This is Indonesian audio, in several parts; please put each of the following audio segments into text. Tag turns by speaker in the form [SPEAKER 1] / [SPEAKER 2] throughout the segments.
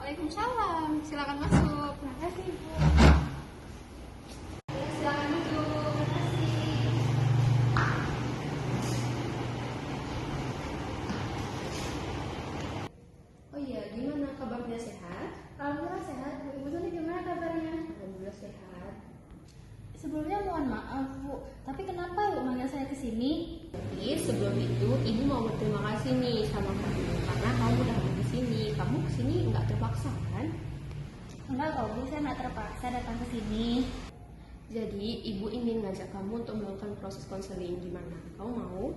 [SPEAKER 1] Waalaikumsalam, silakan masuk.
[SPEAKER 2] Terima kasih, Bu.
[SPEAKER 1] Ya, silakan duduk. Oh iya, gimana kabarnya, sehat?
[SPEAKER 2] Alhamdulillah sehat, Bu. Ibu Suni gimana kabarnya?
[SPEAKER 1] Alhamdulillah sehat.
[SPEAKER 2] Sebelumnya mohon maaf, Bu. Tapi kenapa Ibu manggil saya ke sini?
[SPEAKER 1] Jadi sebelum itu ibu mau berterima kasih nih sama kamu karena kamu udah ada di sini. Kamu kesini nggak terpaksa kan?
[SPEAKER 2] Enggak kok, Bu. Saya nggak terpaksa datang ke sini.
[SPEAKER 1] Jadi ibu ingin ngajak kamu untuk melakukan proses konseling. Gimana? Kamu mau?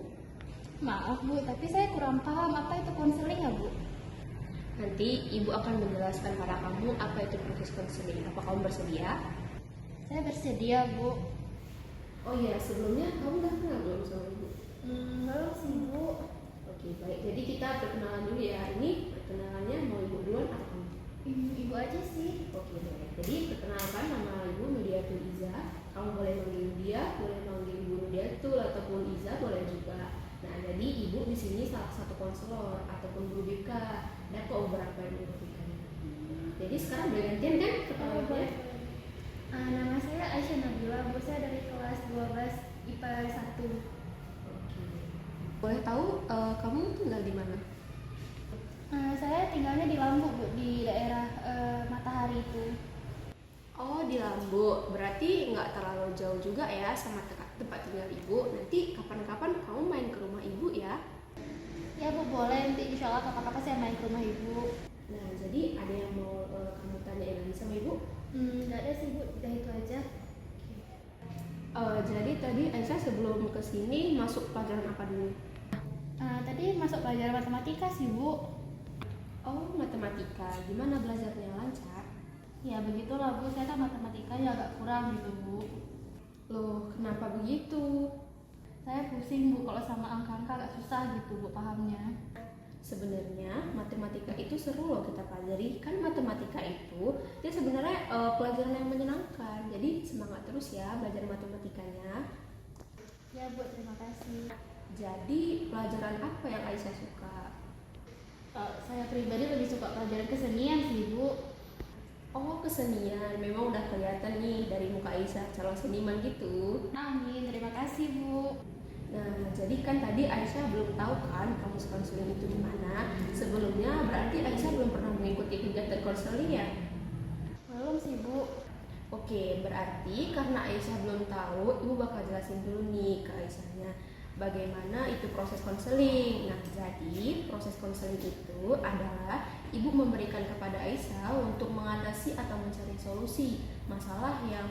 [SPEAKER 2] Maaf, Bu. Tapi saya kurang paham apa itu konseling ya, Bu.
[SPEAKER 1] Nanti ibu akan menjelaskan pada kamu apa itu proses konseling. Apa kamu bersedia?
[SPEAKER 2] Saya bersedia, Bu.
[SPEAKER 1] Oh iya, sebelumnya kamu udah kenal belum sama ibu?
[SPEAKER 2] Belum sih, Bu.
[SPEAKER 1] Oke, baik. Jadi kita perkenalan dulu ya. Ini perkenalannya mau ibu duluan atau kamu?
[SPEAKER 2] Ibu aja sih.
[SPEAKER 1] Oke, baik. Jadi perkenalkan, nama ibu Nudiatul Iza. Kamu boleh manggil dia, boleh manggil ibu Nudiatul ataupun Iza boleh juga. Nah, jadi ibu di sini salah satu konselor ataupun guru BK. Ada kok beberapa yang guru BK. Jadi sekarang boleh gantian kan perkenalannya?
[SPEAKER 2] Nama saya Aisyah Nabila, Bu. Saya dari kelas 12 IPA 1.
[SPEAKER 1] Oke. Boleh tahu kamu tinggal di mana?
[SPEAKER 2] Saya tinggalnya di Lambu, Bu, di daerah Matahari itu.
[SPEAKER 1] Oh, di Lambu. Berarti nggak terlalu jauh juga ya sama tempat tinggal ibu. Nanti kapan-kapan kamu main ke rumah ibu ya.
[SPEAKER 2] Ya, Bu, boleh. Nanti insya Allah kapan-kapan saya main ke rumah Ibu.
[SPEAKER 1] Nah, jadi ada yang mau kamu tanyain lagi sama ibu?
[SPEAKER 2] Nggak ada sih, Bu. Udah itu aja.
[SPEAKER 1] Jadi tadi Aisyah sebelum kesini masuk pelajaran apa dulu?
[SPEAKER 2] Tadi masuk pelajaran matematika sih, Bu.
[SPEAKER 1] Oh, matematika. Gimana belajarnya, lancar?
[SPEAKER 2] Ya, begitulah, Bu. Saya kan matematikanya agak kurang gitu, Bu.
[SPEAKER 1] Loh, kenapa begitu?
[SPEAKER 2] Saya pusing, Bu, kalau sama angka-angka agak susah gitu, Bu, pahamnya.
[SPEAKER 1] Sebenarnya matematika itu seru loh kita pelajari. Kan matematika itu dia sebenarnya pelajaran yang menyenangkan. Jadi semangat terus ya belajar matematikanya.
[SPEAKER 2] Ya, Bu, terima kasih.
[SPEAKER 1] Jadi pelajaran apa yang Aisyah suka?
[SPEAKER 2] Saya pribadi lebih suka pelajaran kesenian sih, Bu.
[SPEAKER 1] Oh, kesenian. Memang udah kelihatan nih dari muka Aisyah calon seniman gitu.
[SPEAKER 2] Amin, terima kasih, Bu.
[SPEAKER 1] Nah, jadi kan tadi Aisyah belum tahu kan proses konseling itu gimana. Sebelumnya berarti Aisyah belum pernah mengikuti kegiatan konseling ya?
[SPEAKER 2] Belum sih, Bu.
[SPEAKER 1] Oke, berarti karena Aisyah belum tahu, Ibu bakal jelasin dulu nih ke Aisyahnya bagaimana itu proses konseling. Nah, jadi proses konseling itu adalah Ibu memberikan kepada Aisyah untuk mengatasi atau mencari solusi masalah yang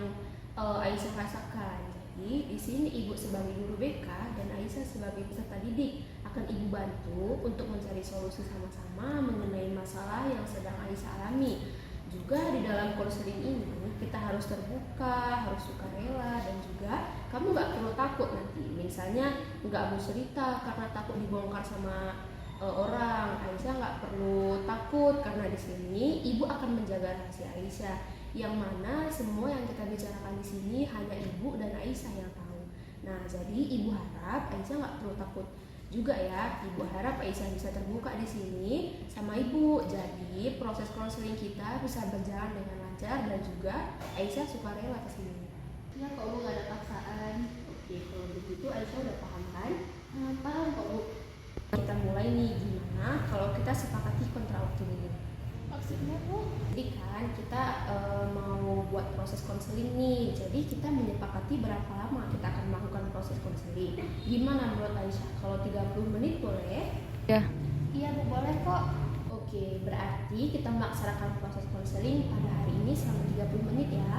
[SPEAKER 1] Aisyah rasakan. Jadi di sini Ibu sebagai guru BK dan Aisyah sebagai peserta didik akan Ibu bantu untuk mencari solusi sama-sama mengenai masalah yang sedang Aisyah alami. Juga di dalam konseling ini kita harus terbuka, harus sukarela, dan juga kamu nggak perlu takut nanti. Misalnya nggak mau cerita karena takut dibongkar sama orang. Aisyah nggak perlu takut karena di sini Ibu akan menjaga rahasia Aisyah. Yang mana semua yang kita bicarakan di sini hanya Ibu dan Aisyah yang tahu. Nah, jadi Ibu harap Aisyah nggak perlu takut juga ya. Ibu harap Aisyah bisa terbuka di sini sama Ibu. Jadi proses konseling kita bisa berjalan dengan lancar dan juga Aisyah sukarela ke sini.
[SPEAKER 2] Ya, kok, Bu, nggak ada paksaan.
[SPEAKER 1] Oke, kalau begitu Aisyah udah paham kan?
[SPEAKER 2] Paham kok, Bu.
[SPEAKER 1] Kita mulai nih, gimana kalau kita sepakati kontra waktu ini?
[SPEAKER 2] Maksudnya, Bu?
[SPEAKER 1] Jadi kan kita mau buat proses konseling nih. Jadi kita menyepakati berapa lama kita akan melakukan proses konseling. Gimana menurut Aisyah? Kalau 30 menit boleh?
[SPEAKER 2] Ya. Iya, Bu, boleh kok.
[SPEAKER 1] Oke, berarti kita melaksanakan proses konseling pada hari ini selama 30 menit ya.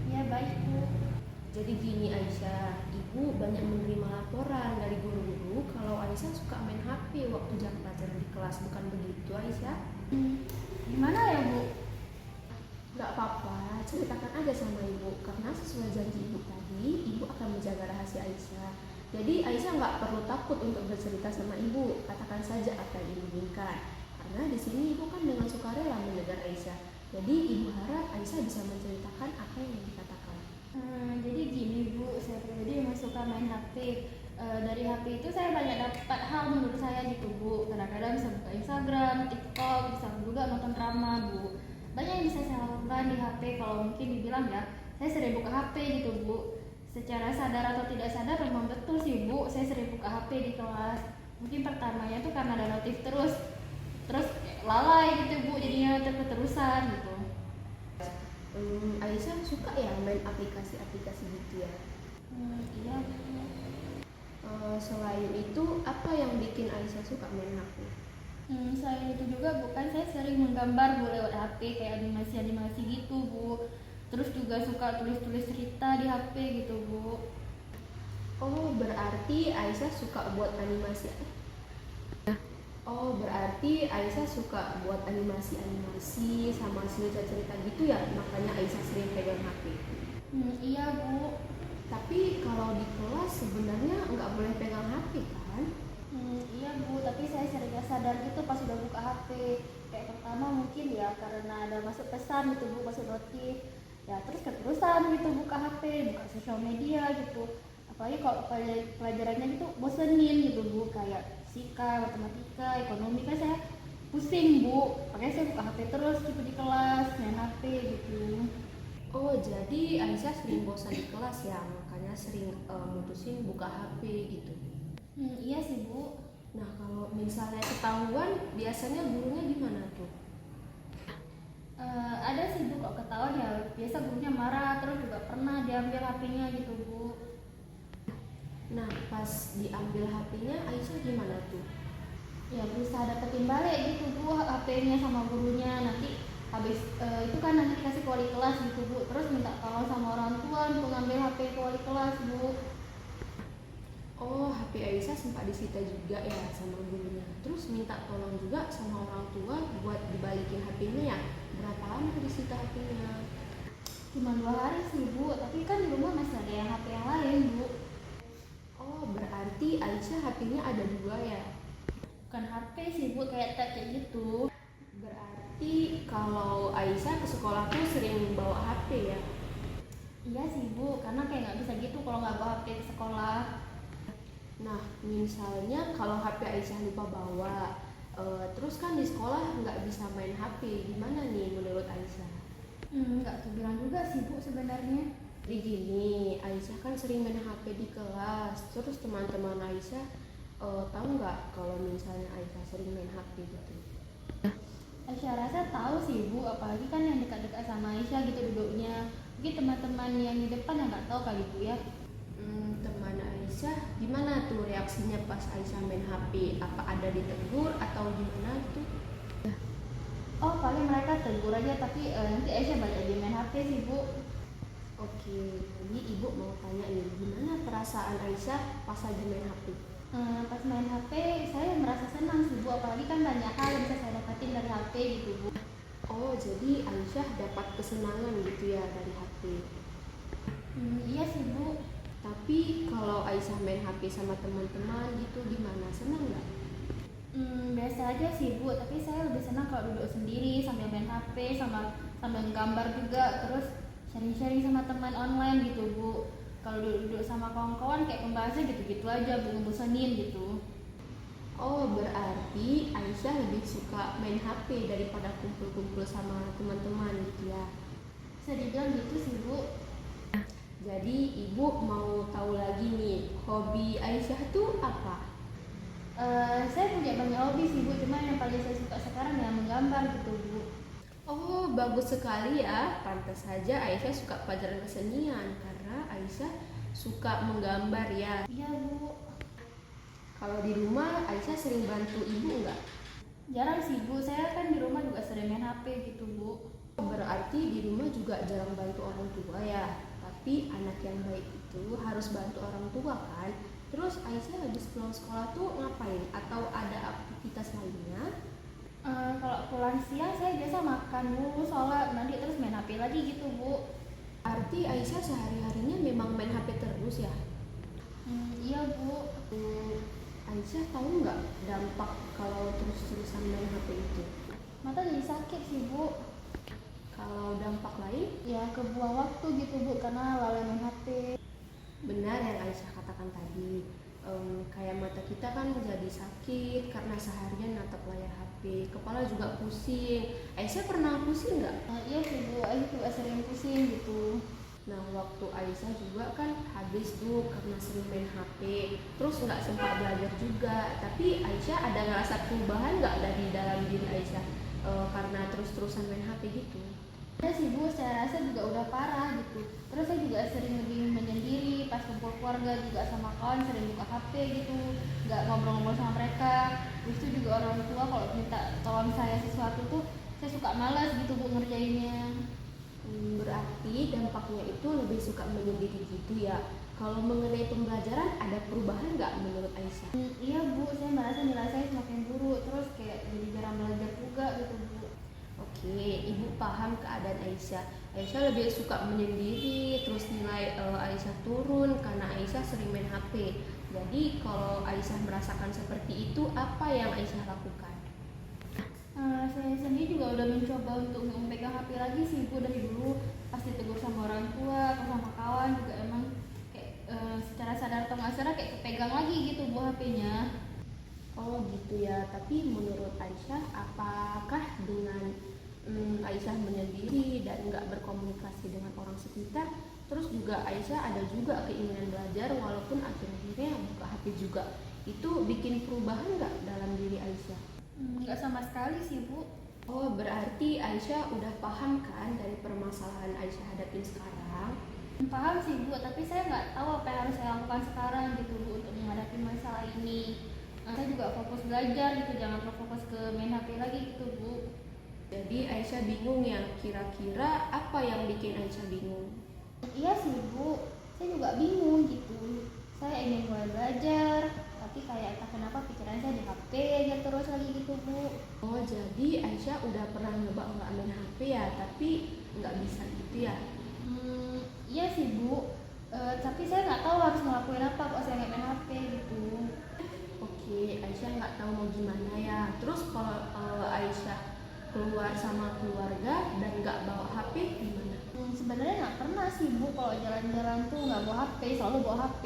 [SPEAKER 2] Ya, baik, Bu.
[SPEAKER 1] Jadi gini Aisyah, Ibu banyak menerima laporan dari guru-guru kalau Aisyah suka main HP waktu jam pelajaran di kelas. Bukan begitu Aisyah?
[SPEAKER 2] Gimana ya, Bu?
[SPEAKER 1] Gak apa-apa, ceritakan aja sama Ibu. Karena sesuai janji Ibu tadi, Ibu akan menjaga rahasia Aisyah. Jadi Aisyah nggak perlu takut untuk bercerita sama Ibu. Katakan saja apa yang Ibu inginkan. Karena di sini Ibu kan dengan sukarela mendengar Aisyah. Jadi Ibu harap Aisyah bisa menceritakan apa yang dikatakan.
[SPEAKER 2] Jadi gini, Bu, saya pribadi memang suka main HP. Dari HP itu saya banyak hal menurut saya gitu Bu. Kadang-kadang bisa buka Instagram, TikTok, bisa juga nonton drama Bu. Banyak yang bisa saya lakukan di HP. Kalau mungkin dibilang ya, saya sering buka HP gitu Bu. Secara sadar atau tidak sadar memang betul sih Bu, saya sering buka HP di kelas. Mungkin pertamanya tuh karena ada notif terus lalai gitu Bu, jadinya terus-terusan gitu.
[SPEAKER 1] Aisyah suka ya main aplikasi-aplikasi gitu ya.
[SPEAKER 2] Iya Bu.
[SPEAKER 1] Selain itu, apa yang bikin Aisyah suka main HP?
[SPEAKER 2] Selain itu juga bukan saya sering menggambar Bu lewat HP kayak animasi-animasi gitu Bu. Terus juga suka tulis-tulis cerita di HP gitu Bu.
[SPEAKER 1] Oh, berarti Aisyah suka buat animasi. Oh, berarti Aisyah suka buat animasi-animasi sama cerita-cerita gitu ya, makanya Aisyah sering pegang HP.
[SPEAKER 2] Iya Bu.
[SPEAKER 1] Tapi kalau di kelas sebenarnya nggak boleh pegang HP kan?
[SPEAKER 2] Iya Bu, tapi saya sering gak sadar gitu pas udah buka HP. Kayak pertama mungkin ya karena ada masuk pesan gitu Bu, masuk notif. Ya terus keterusan gitu buka HP, buka sosial media gitu. Apalagi kalau pelajarannya gitu bosenin gitu Bu, kayak fisika, matematika, ekonomi kan saya pusing Bu. Makanya saya buka HP terus gitu di kelas, main HP gitu.
[SPEAKER 1] Oh, jadi Aisyah sering bosan di kelas ya, makanya sering mutusin buka HP gitu.
[SPEAKER 2] Iya sih Bu.
[SPEAKER 1] Nah, kalau misalnya ketahuan, biasanya gurunya gimana tuh?
[SPEAKER 2] Ada sih Bu, kalau ketahuan ya biasa gurunya marah, terus juga pernah diambil HP-nya gitu Bu.
[SPEAKER 1] Nah, pas diambil HP-nya, Aisyah gimana tuh?
[SPEAKER 2] Ya berusaha dapetin balik gitu Bu HP-nya sama gurunya. Nanti habis itu kan nanti dikasih ke wali kelas gitu Bu, terus minta tolong sama orang tua untuk ngambil HP ke wali kelas Bu.
[SPEAKER 1] Oh, HP Aisyah sempat disita juga ya sama gurunya. Terus minta tolong juga sama orang tua buat dibalikin HP-nya ya. Berapa lama disita HP-nya?
[SPEAKER 2] Cuma 2 hari sih Bu, tapi kan di rumah masih ada yang HP yang lain Bu.
[SPEAKER 1] Oh, berarti Aisyah HP-nya ada 2 ya?
[SPEAKER 2] Bukan HP sih Bu, kayak tab kayak gitu.
[SPEAKER 1] Berarti kalau Aisyah ke sekolah tuh sering bawa HP ya?
[SPEAKER 2] Iya sih Bu, karena kayak nggak bisa gitu kalau nggak bawa HP ke sekolah.
[SPEAKER 1] Nah, misalnya kalau HP Aisyah lupa bawa, terus kan di sekolah nggak bisa main HP, gimana nih menurut Aisyah?
[SPEAKER 2] Nggak kebilang juga sih Bu sebenarnya.
[SPEAKER 1] Jadi gini, Aisyah kan sering main HP di kelas, terus teman-teman Aisyah tahu nggak kalau misalnya Aisyah sering main HP gitu?
[SPEAKER 2] Aisyah rasa tahu sih Bu, apalagi kan yang dekat-dekat sama Aisyah gitu duduknya. Mungkin teman-teman yang di depan yang nggak tahu kali Bu ya.
[SPEAKER 1] Teman Aisyah gimana tuh reaksinya pas Aisyah main HP? Apa ada ditegur atau gimana gitu?
[SPEAKER 2] Oh paling mereka tegur aja, tapi nanti Aisyah balik lagi main HP sih Bu.
[SPEAKER 1] Oke, jadi ibu mau tanya nih, gimana perasaan Aisyah pas lagi main HP?
[SPEAKER 2] Pas main HP saya merasa senang sih Bu, apalagi kan banyak hal yang bisa saya dapatin dari HP gitu Bu.
[SPEAKER 1] Oh, jadi Aisyah dapat kesenangan gitu ya dari HP.
[SPEAKER 2] Iya sih Bu.
[SPEAKER 1] Tapi kalau Aisyah main HP sama teman-teman gitu gimana? Senang nggak?
[SPEAKER 2] Biasa aja sih Bu, tapi saya lebih senang kalau duduk sendiri sambil main HP sambil gambar juga, terus sharing-sharing sama teman online gitu Bu. Kalau duduk sama kawan-kawan kayak pembahasan gitu-gitu aja Bu, ngebosenin gitu.
[SPEAKER 1] Oh, berarti Aisyah lebih suka main HP daripada kumpul-kumpul sama teman-teman gitu ya.
[SPEAKER 2] Bisa dibilang gitu sih Bu.
[SPEAKER 1] Jadi ibu mau tahu lagi nih, hobi Aisyah tuh apa?
[SPEAKER 2] Saya punya banyak hobi sih Bu, cuma yang paling saya suka sekarang ya menggambar gitu Bu.
[SPEAKER 1] Oh, bagus sekali ya. Pantas saja Aisyah suka pelajaran kesenian karena Aisyah suka menggambar ya.
[SPEAKER 2] Iya Bu.
[SPEAKER 1] Kalau di rumah Aisyah sering bantu ibu nggak?
[SPEAKER 2] Jarang sih Bu, saya kan di rumah juga sering main HP gitu Bu.
[SPEAKER 1] Berarti di rumah juga jarang bantu orang tua ya. Tapi anak yang baik itu harus bantu orang tua kan. Terus Aisyah habis pulang sekolah tuh ngapain? Atau ada aktivitas lainnya?
[SPEAKER 2] Kalau pulang siang saya biasa makan dulu, sholat, mandi terus main HP lagi gitu Bu.
[SPEAKER 1] Arti Aisyah sehari-harinya memang main HP terus ya?
[SPEAKER 2] Iya Bu.
[SPEAKER 1] Aisyah tahu nggak dampak kalau terus-terusan main HP itu?
[SPEAKER 2] Mata jadi sakit sih Bu.
[SPEAKER 1] Kalau dampak lain,
[SPEAKER 2] Ya kebuang waktu gitu Bu, karena lalai main HP.
[SPEAKER 1] benar yang Aisyah katakan tadi. Kayak mata kita kan jadi sakit karena seharian natap layar HP, kepala juga pusing. Aisyah pernah pusing nggak?
[SPEAKER 2] Iya sih Bu, Aisyah juga sering pusing gitu.
[SPEAKER 1] Nah, waktu Aisyah juga kan habis tuh karena sering main HP, terus nggak sempat belajar juga. Tapi Aisyah ada ngerasa perubahan nggak dari dalam diri Aisyah karena terus-terusan main HP gitu?
[SPEAKER 2] Ada sih Bu, saya rasa juga udah parah gitu. Terus saya juga sering lebih menyendiri, pas kumpul keluarga juga sama kawan sering buka HP gitu, nggak ngobrol-ngobrol sama mereka. Terus itu juga orang tua kalau minta tolong saya sesuatu tuh saya suka malas gitu Bu ngerjainnya.
[SPEAKER 1] Berarti dampaknya itu lebih suka menyendiri gitu ya. Kalau mengenai pembelajaran ada perubahan nggak menurut Aisyah?
[SPEAKER 2] Iya Bu, saya merasa nilai saya semakin buruk, terus kayak jadi jarang belajar juga gitu Bu.
[SPEAKER 1] Oke, Ibu paham keadaan Aisyah. Aisyah lebih suka menyendiri, terus nilai Aisyah turun karena Aisyah sering main HP. Jadi kalau Aisyah merasakan seperti itu, apa yang Aisyah lakukan?
[SPEAKER 2] Saya sendiri juga udah mencoba untuk nggak memegang HP lagi sih Bu. Dari dulu pasti tegur sama orang tua atau sama kawan juga emang kayak secara sadar atau nggak sadar kayak kepegang lagi gitu Bu HP-nya.
[SPEAKER 1] Oh gitu ya, tapi menurut Aisyah apakah dengan Aisyah menyendiri dan nggak berkomunikasi dengan orang sekitar, terus juga Aisyah ada juga keinginan belajar walaupun akhirnya buka HP juga, itu bikin perubahan nggak dalam diri Aisyah?
[SPEAKER 2] Nggak sama sekali sih Bu.
[SPEAKER 1] Oh berarti Aisyah udah paham kan dari permasalahan Aisyah hadapin sekarang?
[SPEAKER 2] Paham sih Bu, tapi saya nggak tahu apa yang harus saya lakukan sekarang gitu Bu untuk menghadapi masalah ini. Saya juga fokus belajar gitu, jangan terfokus ke main HP lagi gitu Bu.
[SPEAKER 1] Jadi Aisyah bingung ya, kira-kira apa yang bikin Aisyah bingung?
[SPEAKER 2] Iya sih Bu, saya juga bingung gitu. Saya ingin mulai belajar, tapi kayak entah kenapa pikiran saya di HP aja terus lagi gitu Bu.
[SPEAKER 1] Oh jadi Aisyah udah pernah nyoba nggak main HP ya, tapi nggak bisa gitu ya?
[SPEAKER 2] Iya sih Bu, tapi saya nggak tahu harus ngelakuin apa kalau saya nggak main HP gitu.
[SPEAKER 1] Oke, Aisyah nggak tahu mau gimana ya. Terus kalau Aisyah keluar sama keluarga dan nggak bawa HP gimana?
[SPEAKER 2] Sebenarnya nggak pernah sih Bu kalau jalan-jalan tuh nggak bawa HP, selalu bawa HP.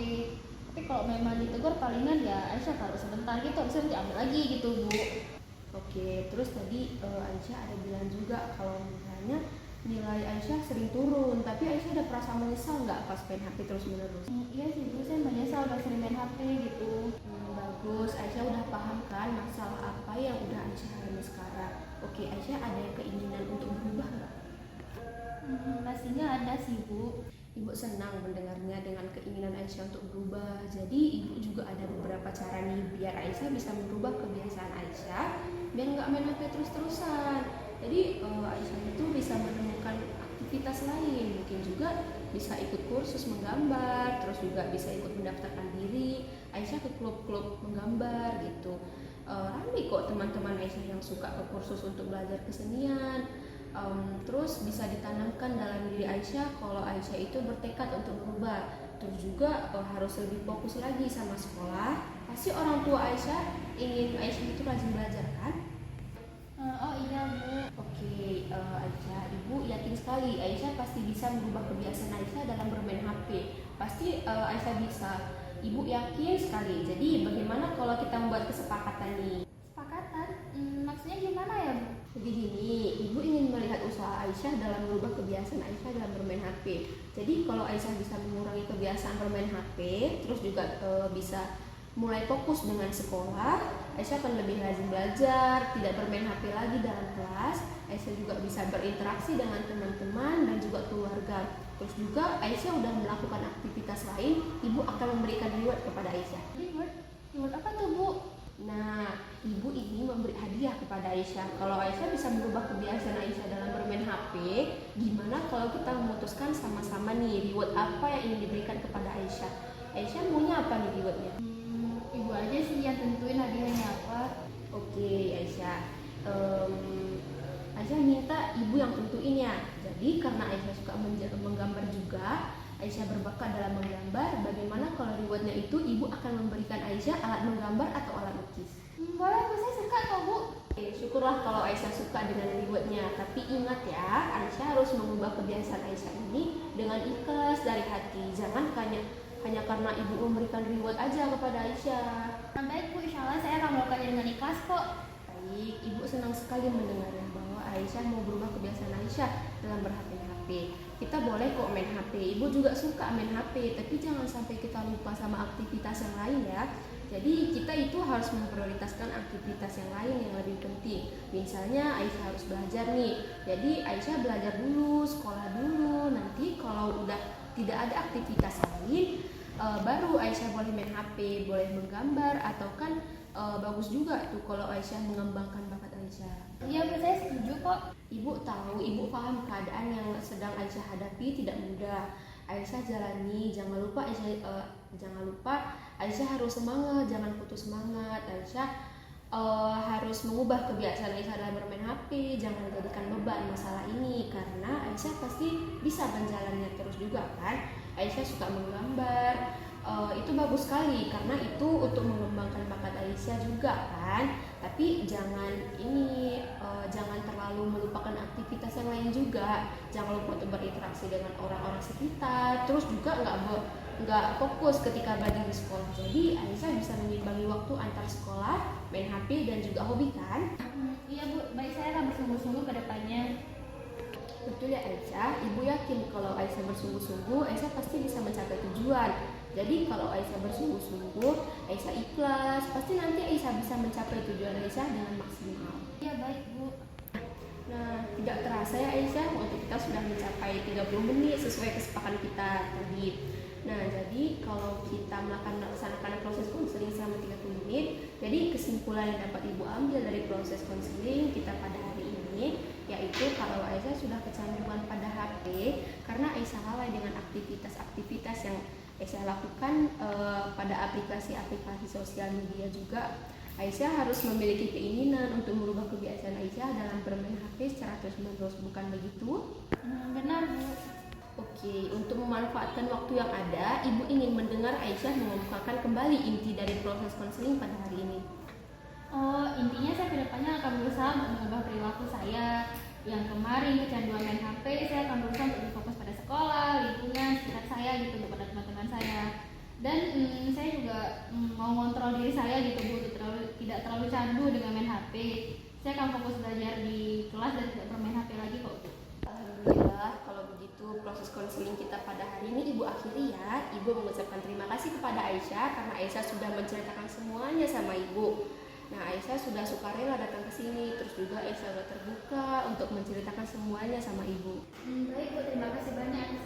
[SPEAKER 2] Tapi kalau memang ditegur palingan ya Aisyah taruh sebentar gitu, habis itu diambil lagi gitu Bu.
[SPEAKER 1] Oke, terus tadi Aisyah ada bilang juga kalau misalnya nilai Aisyah sering turun, tapi Aisyah ada perasa menyesal nggak pas main HP terus menerus?
[SPEAKER 2] Iya sih Bu, saya menyesal udah sering main HP gitu.
[SPEAKER 1] Bagus, Aisyah udah paham kan masalah apa yang udah Aisyah alami sekarang. Oke, Aisyah ada keinginan untuk berubah nggak?
[SPEAKER 2] Pastinya ada sih Bu.
[SPEAKER 1] Ibu senang mendengarnya dengan keinginan Aisyah untuk berubah. Jadi ibu juga ada beberapa cara nih biar Aisyah bisa merubah kebiasaan Aisyah biar nggak main HP terus-terusan. Jadi Aisyah itu bisa menemukan aktivitas lain, mungkin juga bisa ikut kursus menggambar, terus juga bisa ikut mendaftarkan diri Aisyah ke klub-klub menggambar gitu. Ramai kok teman-teman Aisyah yang suka ke kursus untuk belajar kesenian. Terus bisa ditanamkan dalam diri Aisyah kalau Aisyah itu bertekad untuk berubah. Terus juga harus lebih fokus lagi sama sekolah. Pasti orang tua Aisyah ingin Aisyah itu rajin belajar kan?
[SPEAKER 2] Oh iya Bu.
[SPEAKER 1] Oke, Aisyah, Ibu yakin sekali Aisyah pasti bisa merubah kebiasaan Aisyah dalam bermain HP. Pasti Aisyah bisa. Ibu yakin sekali. Jadi bagaimana kalau kita membuat kesepakatan nih?
[SPEAKER 2] Kesepakatan? Maksudnya gimana ya Bu?
[SPEAKER 1] Jadi gini, Ibu ingin melihat usaha Aisyah dalam merubah kebiasaan Aisyah dalam bermain HP. Jadi kalau Aisyah bisa mengurangi kebiasaan bermain HP, terus juga bisa mulai fokus dengan sekolah, Aisyah akan lebih rajin belajar, tidak bermain HP lagi dalam kelas. Aisyah juga bisa berinteraksi dengan teman-teman dan juga keluarga. Terus juga Aisyah udah melakukan aktivitas lain, Ibu akan memberikan reward kepada Aisyah.
[SPEAKER 2] Reward apa tuh Bu?
[SPEAKER 1] Nah, Ibu ini memberi hadiah kepada Aisyah. Kalau Aisyah bisa merubah kebiasaan Aisyah dalam bermain HP, gimana kalau kita memutuskan sama-sama nih reward apa yang ingin diberikan kepada Aisyah? Aisyah maunya apa nih rewardnya?
[SPEAKER 2] Ibu aja sih yang tentuin hadiahnya apa.
[SPEAKER 1] Oke, Aisyah. Aisyah minta Ibu yang tentuin ya. Jadi karena Aisyah suka menggambar juga, Aisyah berbakat dalam menggambar. Bagaimana kalau rewardnya itu Ibu akan memberikan Aisyah alat menggambar atau alat lukis?
[SPEAKER 2] Boleh Bu, saya suka kok Bu.
[SPEAKER 1] Syukurlah kalau Aisyah suka dengan rewardnya. Tapi ingat ya, Aisyah harus mengubah kebiasaan Aisyah ini dengan ikhlas dari hati. Jangan hanya karena ibu memberikan reward aja kepada Aisyah.
[SPEAKER 2] Baik Bu, insya Allah saya akan melakukannya dengan ikhlas kok.
[SPEAKER 1] Baik, ibu senang sekali mendengarnya bahwa Aisyah mau berubah kebiasaan Aisyah dalam berHP-HP. Kita boleh kok main HP, ibu juga suka main HP, tapi jangan sampai kita lupa sama aktivitas yang lain ya. Jadi kita itu harus memprioritaskan aktivitas yang lain yang lebih penting. Misalnya Aisyah harus belajar nih, jadi Aisyah belajar dulu, sekolah dulu. Nanti kalau udah tidak ada aktivitas lain, baru Aisyah boleh main HP, boleh menggambar, atau kan bagus juga tuh kalau Aisyah mengembangkan bakat Aisyah.
[SPEAKER 2] Iya Bu, saya setuju kok.
[SPEAKER 1] Ibu tahu, ibu paham keadaan yang sedang Aisyah hadapi tidak mudah. Aisyah jalani, jangan lupa Aisyah harus semangat, jangan putus semangat. Aisyah harus mengubah kebiasaan Aisyah dalam bermain HP, jangan jadikan beban masalah ini, karena Aisyah pasti bisa menjalannya terus juga kan. Aisyah suka menggambar, itu bagus sekali karena itu untuk mengembangkan bakat Aisyah juga kan. Tapi jangan jangan terlalu melupakan aktivitas yang lain juga. Jangan lupa untuk berinteraksi dengan orang-orang sekitar. Terus juga nggak fokus ketika belajar di sekolah. Jadi Aisyah bisa menyimbangi waktu antar sekolah, main HP dan juga hobi kan?
[SPEAKER 2] Iya Bu, baik saya akan bersungguh-sungguh ke depannya.
[SPEAKER 1] Betul ya Aisyah, ibu yakin kalau Aisyah bersungguh-sungguh, Aisyah pasti bisa mencapai tujuan. Jadi kalau Aisyah bersungguh-sungguh, Aisyah ikhlas, pasti nanti Aisyah bisa mencapai tujuan Aisyah dengan maksimal.
[SPEAKER 2] Iya baik Bu.
[SPEAKER 1] Nah, tidak terasa ya Aisyah, waktu kita sudah mencapai 30 menit sesuai kesepakatan kita tadi. Nah, jadi kalau kita melaksanakan proses konseling selama 30 menit, jadi kesimpulan yang dapat ibu ambil dari proses konseling kita pada hari ini, yaitu kalau Aisyah sudah kecanduan pada HP karena Aisyah lalai dengan aktivitas-aktivitas yang Aisyah lakukan pada aplikasi-aplikasi sosial media juga. Aisyah harus memiliki keinginan untuk merubah kebiasaan Aisyah dalam bermain HP secara terus-menerus, bukan begitu?
[SPEAKER 2] Benar Bu.
[SPEAKER 1] Oke, untuk memanfaatkan waktu yang ada, ibu ingin mendengar Aisyah mengemukakan kembali inti dari proses konseling pada hari ini.
[SPEAKER 2] Intinya saya kedepannya akan berusaha untuk mengubah perilaku saya yang kemarin kecanduan main HP. Saya akan berusaha untuk berfokus pada sekolah, lingkungan, sekitar saya gitu, kepada teman-teman saya. Dan saya juga mau ngontrol diri saya gitu Bu, tidak terlalu candu dengan main HP. Saya akan fokus belajar di kelas dan tidak bermain HP lagi kok Bu.
[SPEAKER 1] Alhamdulillah, kalau begitu proses konseling kita pada hari ini ibu akhiri ya. Ibu mengucapkan terima kasih kepada Aisyah karena Aisyah sudah menceritakan semuanya sama ibu. Nah, Aisyah sudah sukarela datang ke sini, terus juga Aisyah sudah terbuka untuk menceritakan semuanya sama ibu.
[SPEAKER 2] Baik Bu, terima kasih banyak.